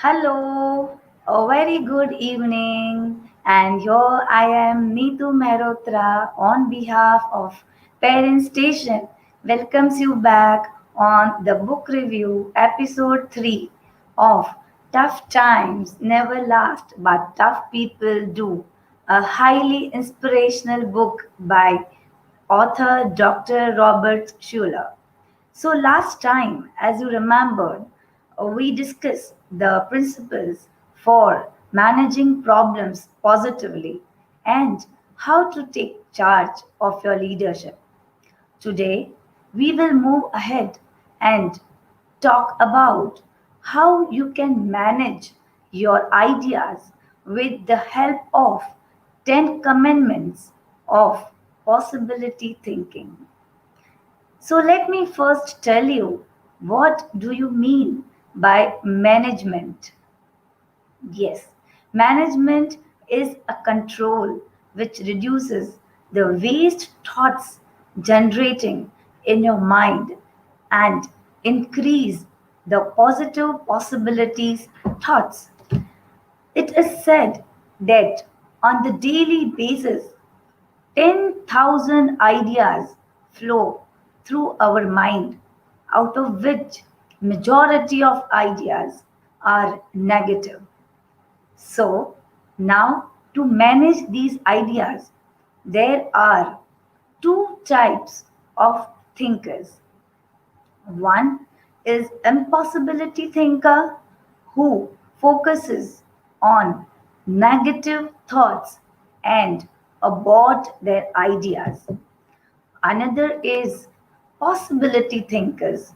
Hello, a very good evening. And here I am, Neetu Mehrotra, on behalf of Parent Station, welcomes you back on the book review episode 3 of Tough Times Never Last, but Tough People Do, a highly inspirational book by author Dr. Robert Schuller. So, last time, as you remembered, we discussed the principles for managing problems positively and how to take charge of your leadership. Today, we will move ahead and talk about how you can manage your ideas with the help of 10 commandments of possibility thinking. So let me first tell you, what do you mean by management? Yes, management is a control which reduces the waste thoughts generating in your mind and increase the positive possibilities thoughts. It is said that on the daily basis 10,000 ideas flow through our mind, out of which majority of ideas are negative. So, now to manage these ideas, there are two types of thinkers. One is impossibility thinker who focuses on negative thoughts and abort their ideas. Another is possibility thinkers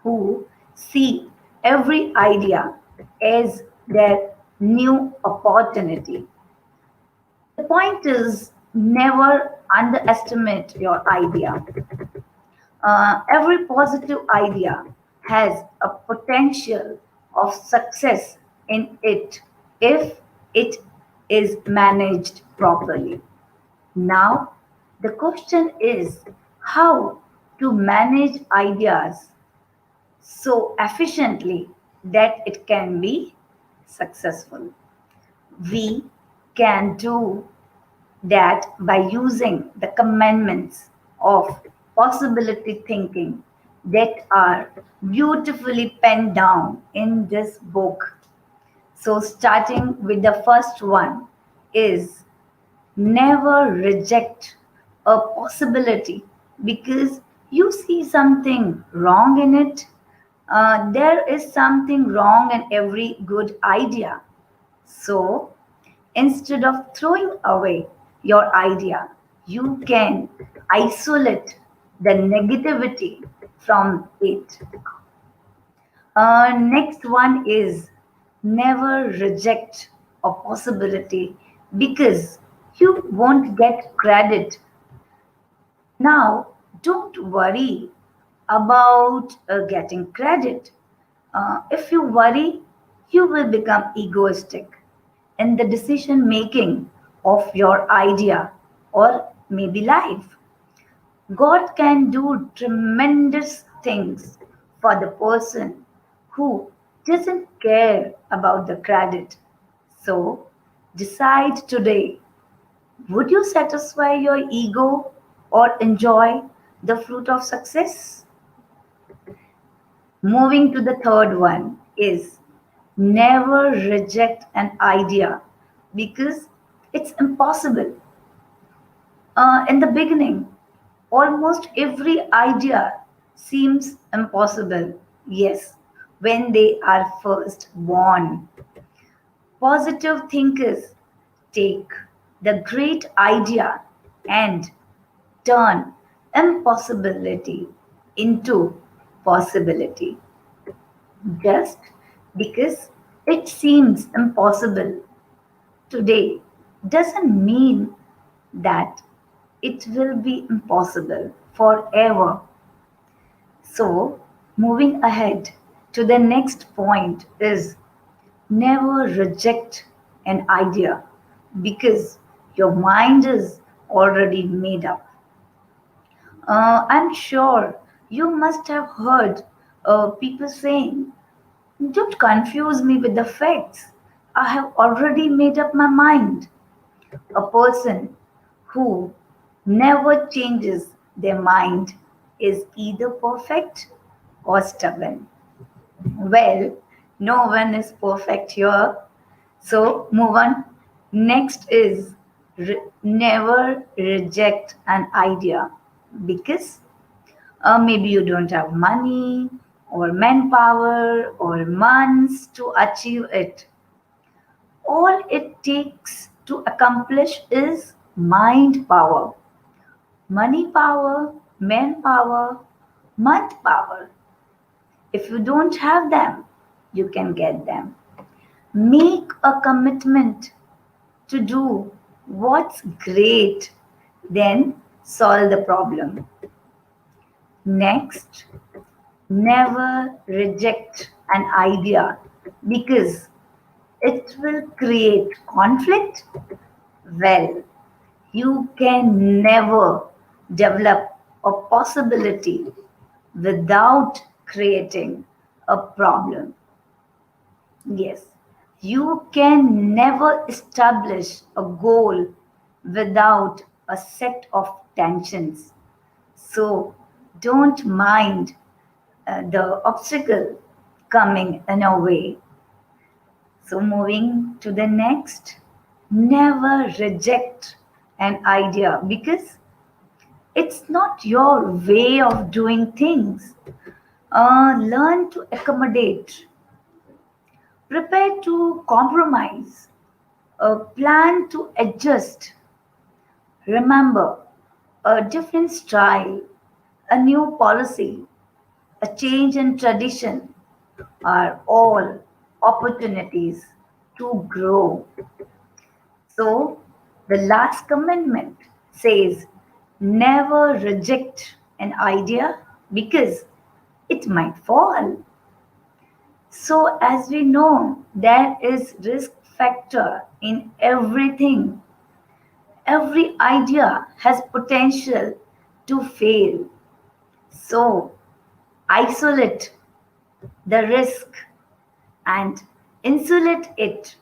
who see every idea as their new opportunity. The point is never underestimate your idea. Every positive idea has a potential of success in it if it is managed properly. Now, the question is how to manage ideas so efficiently that it can be successful. We can do that by using the commandments of possibility thinking that are beautifully penned down in this book. So, starting with the first one is never reject a possibility because you see something wrong in it. There is something wrong in every good idea. So, instead of throwing away your idea, you can isolate the negativity from it. Next one is never reject a possibility because you won't get credit. Now, don't worry about getting credit. If you worry, you will become egoistic in the decision making of your idea or maybe life. God can do tremendous things for the person who doesn't care about the credit. So decide today, would you satisfy your ego or enjoy the fruit of success? Moving to the third one is never reject an idea because it's impossible. In the beginning, almost every idea seems impossible. Yes, when they are first born. Positive thinkers take the great idea and turn impossibility into possibility. Just because it seems impossible today doesn't mean that it will be impossible forever. So, moving ahead to the next point is never reject an idea because your mind is already made up. I'm sure you must have heard people saying, Don't confuse me with the facts. I have already made up my mind. A person who never changes their mind is either perfect or stubborn. Well, no one is perfect here. So, move on. Next is never reject an idea because maybe you don't have money or manpower or months to achieve it. All it takes to accomplish is mind power, money power, manpower, month power. If you don't have them, you can get them. Make a commitment to do what's great, then solve the problem. Next, never reject an idea because it will create conflict. Well, you can never develop a possibility without creating a problem. Yes, you can never establish a goal without a set of tensions. So don't mind the obstacle coming in a way. So moving to the next, never reject an idea because it's not your way of doing things. Learn to accommodate, prepare to compromise, plan to adjust. Remember, a different style, a new policy, a change in tradition are all opportunities to grow. So, the last commandment says never reject an idea because it might fall. So, as we know, there is risk factor in everything. Every idea has potential to fail. So, isolate the risk and insulate it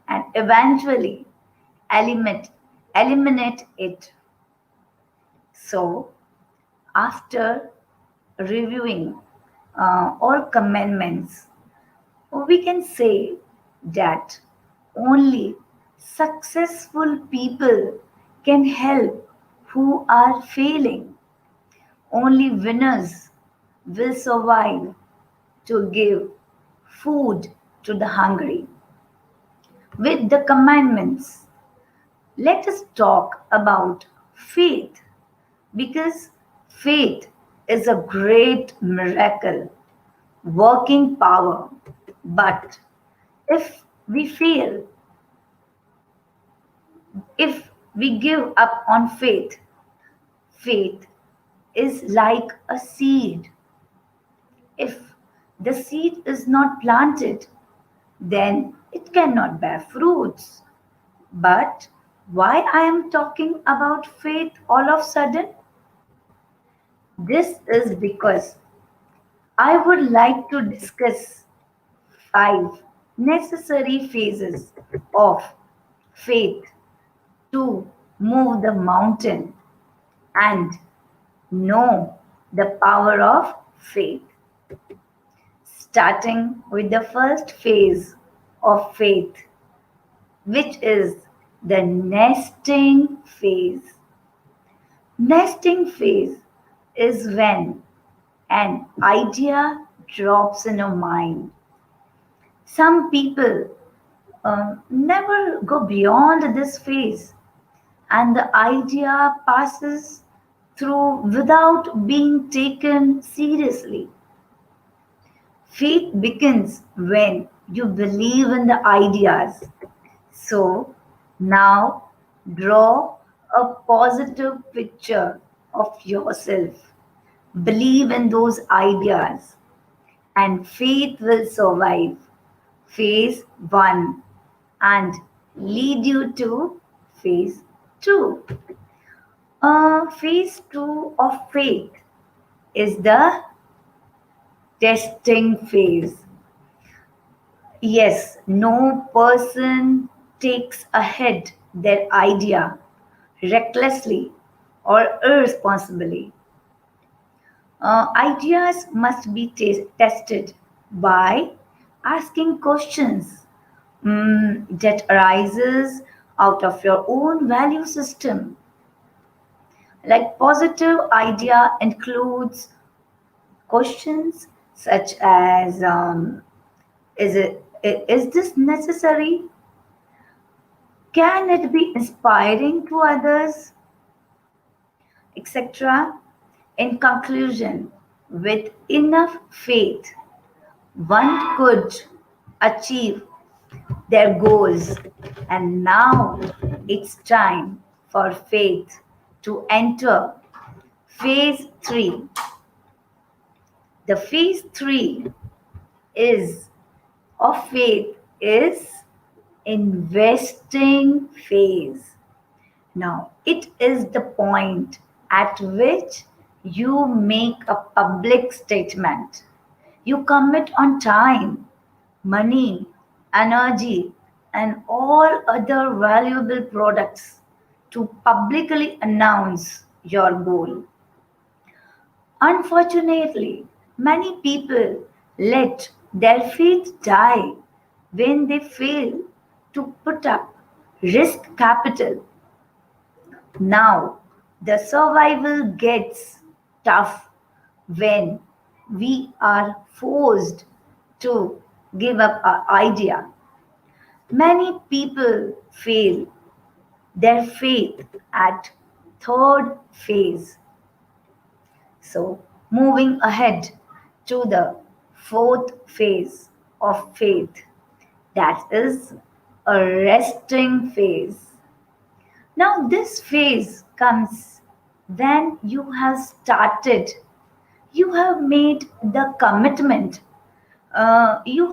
and eventually eliminate eliminate it. So, after reviewing all commandments, we can say that only successful people can help who are failing. Only winners will survive to give food to the hungry. With the commandments, let us talk about faith because faith is a great miracle, working power. But if we fail, if we give up on faith, faith is like a seed. If the seed is not planted, then it cannot bear fruits. But why I am talking about faith all of a sudden? This is because I would like to discuss 5 necessary phases of faith to move the mountain and know the power of faith. Starting with the first phase of faith, which is the nesting phase. Nesting phase is when an idea drops in your mind. Some people never go beyond this phase, and the idea passes through without being taken seriously. Faith begins when you believe in the ideas. So now draw a positive picture of yourself. Believe in those ideas, and faith will survive. Phase 1 and lead you to phase 2. Phase 2 of faith is the testing phase. Yes, no person takes ahead their idea recklessly or irresponsibly. Ideas must be tested by asking questions that arises out of your own value system. Like positive idea includes questions such as is this necessary? Can it be inspiring to others, etc.? In conclusion, with enough faith, one could achieve their goals. And now it's time for faith to enter phase 3. The phase 3 is of faith is investing phase. Now, it is the point at which you make a public statement. You commit on time, money, energy, and all other valuable products to publicly announce your goal. Unfortunately, many people let their faith die when they fail to put up risk capital. Now, the survival gets tough when we are forced to give up our idea. Many people fail their faith at third phase. So, moving ahead to the fourth phase of faith, that is a resting phase. Now, this phase comes when you have started, you have made the commitment, you